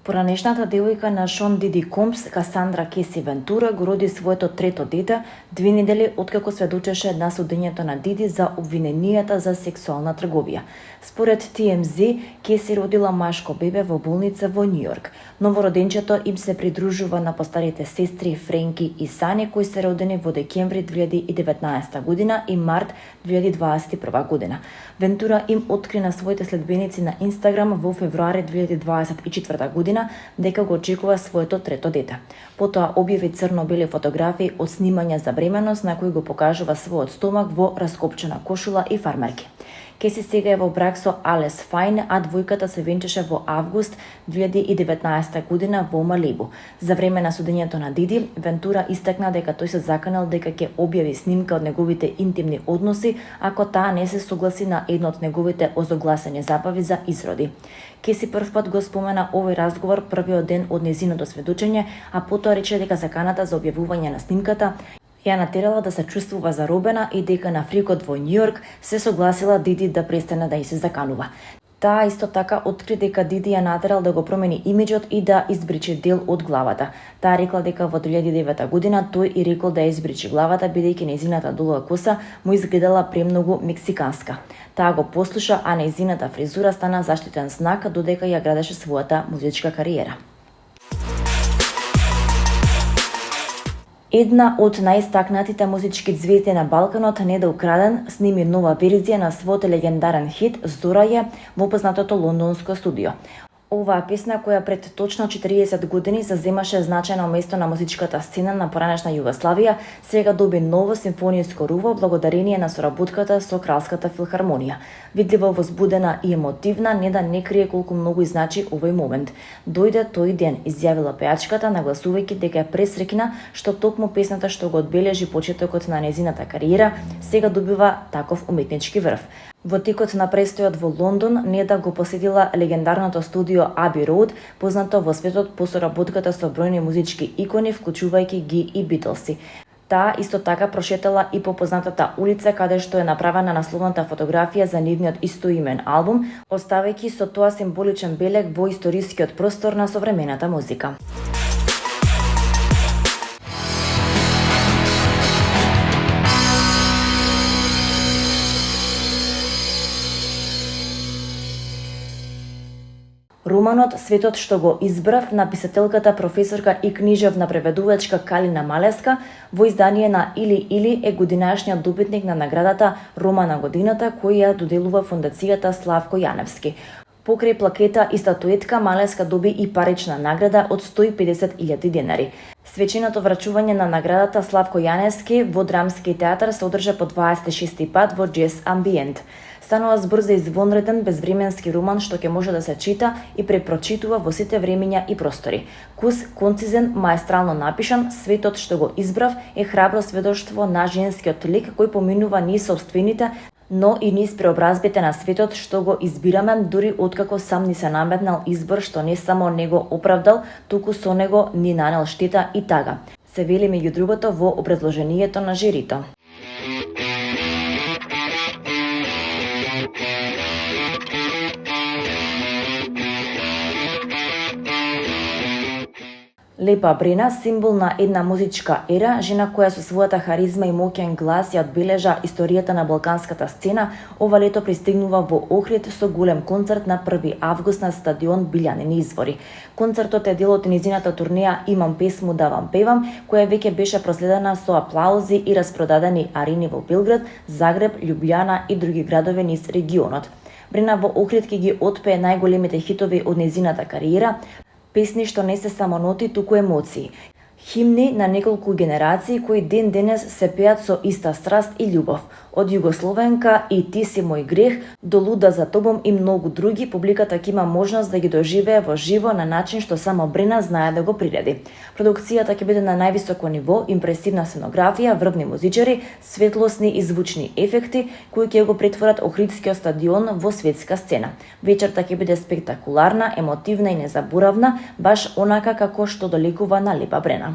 Поранешната девојка на Шон Диди Компс, Касандра Кеси Вентура, го роди своето трето дете 2 недели откако сведочеше на судењето на Диди за обвиненијата за сексуална трговија. Според TMZ, Кеси родила машко бебе во болница во Њујорк. Новороденчето им се придружува на постарите сестри Френки и Сани, кои се родени во декември 2019 година и март 2021 година. Вентура им откри на своите следбеници на Инстаграм во февруари 2024 година дека го очекува своето трето дете. Потоа објави црно-бели фотографии од снимања за бременост на кои го покажува својот стомак во раскопчена кошула и фармерки. Кеси сега е во брак со Алес Фајн, а двојката се венчаше во август 2019 година во Малибу. За време на судењето на Диди, Вентура истакна дека тој се заканал дека ќе објави снимка од неговите интимни односи ако таа не се согласи на едно од неговите озогласени забави за изроди. Кеси првпат го спомена овој разговор првиот ден од незиното сведочење, а потоа рече дека заканата за објавување на снимката ја натерала да се чувствува заробена и дека на фрикот во Њујорк се согласила Диди да престане да ја се заканува. Таа исто така откри дека Диди ја натерал да го промени имиџот и да избричи дел од главата. Таа рекла дека во 2009 година тој и рекол да ја избричи главата бидејќи нејзината долга коса му изгледала премногу мексиканска. Таа го послуша, а нејзината фризура стана заштитен знак додека ја градеше својата музичка кариера. Една од најистакнатите музички ѕвезди на Балканот, Неда Украден, сними нова верзија на својот легендарен хит "Здораје" во познатото лондонско студио. Оваа песна, која пред точно 40 години заземаше значајно место на музичката сцена на поранешна Југославија, сега доби ново симфонијско руво благодарение на соработката со Кралската филхармонија. Видливо возбудена и емотивна, Неда не крие колку многу и значи овој момент. Дојде тој ден, изјавила пејачката, нагласувајќи дека е пресреќна што токму песната што го одбележи почетокот на незината кариера, сега добива таков уметнички врв. Во текот на престојот во Лондон, Неда го посетила легендарното студио Аби Роуд, познато во светот по соработката со бројни музички икони, вклучувајќи ги и Битлси. Таа исто така прошетала и по познатата улица каде што е направена насловната фотографија за нивниот истоимен албум, оставајќи со тоа символичен белег во историскиот простор на современата музика. Романот "Светот што го избрав" на писателката, професорка и книжевна преведувачка Калина Малеска во издание на Или е годинашниот добитник на наградата Рома на годината која ја доделува фондацијата Славко Јаневски. Покрај плакета и статуетка, Малеска доби и парична награда од 150.000 денари. Свеченото врачување на наградата Славко Јаневски во Драмски театар се одржа по 26 пат во Джез Амбиент. Станува збор за извонреден безвременски роман што ќе може да се чита и препрочитува во сите времиња и простори. Кус, концизен, маестрално напишан, "Светот што го избрав" е храбро сведоштво на женскиот лик кој поминува низ сопствените, но и низ преобразбите на светот што го избираме, дури откако сам ни се наметнал избор што не само него оправдал, туку со него ни нанел штета и тага. Се вели меѓу другото во образложението на жирито. Лепа Брена, символ на една музичка ера, жена која со својата харизма и моќен глас ја одбележа историјата на балканската сцена, ова лето пристигнува во Охрид со голем концерт на 1 август на стадион Билјанини извори. Концертот е дел од низината турнеја "Имам песму да вам певам", која веќе беше проследена со аплаузи и распродадени арени во Белград, Загреб, Љубљана и други градови низ регионот. Брена во Охрид ќе ги отпее најголемите хитови од низината кариера, песни што не се само ноти, туку емоции. Химни на неколку генерации кои ден денес се пеат со иста страст и љубов. Од Југословенка и Ти си мој грех до Луда за тобом и многу други, публиката ќе има можност да ги доживее во живо на начин што само Брена знае да го приреди. Продукцијата ќе биде на највисоко ниво, импресивна сценографија, врвни музичари, светлосни и звучни ефекти кои ќе го претворат Охридскиот стадион во светска сцена. Вечерта ќе биде спектакуларна, емотивна и незаборавна, баш онака како што доликува на Лепа Брена.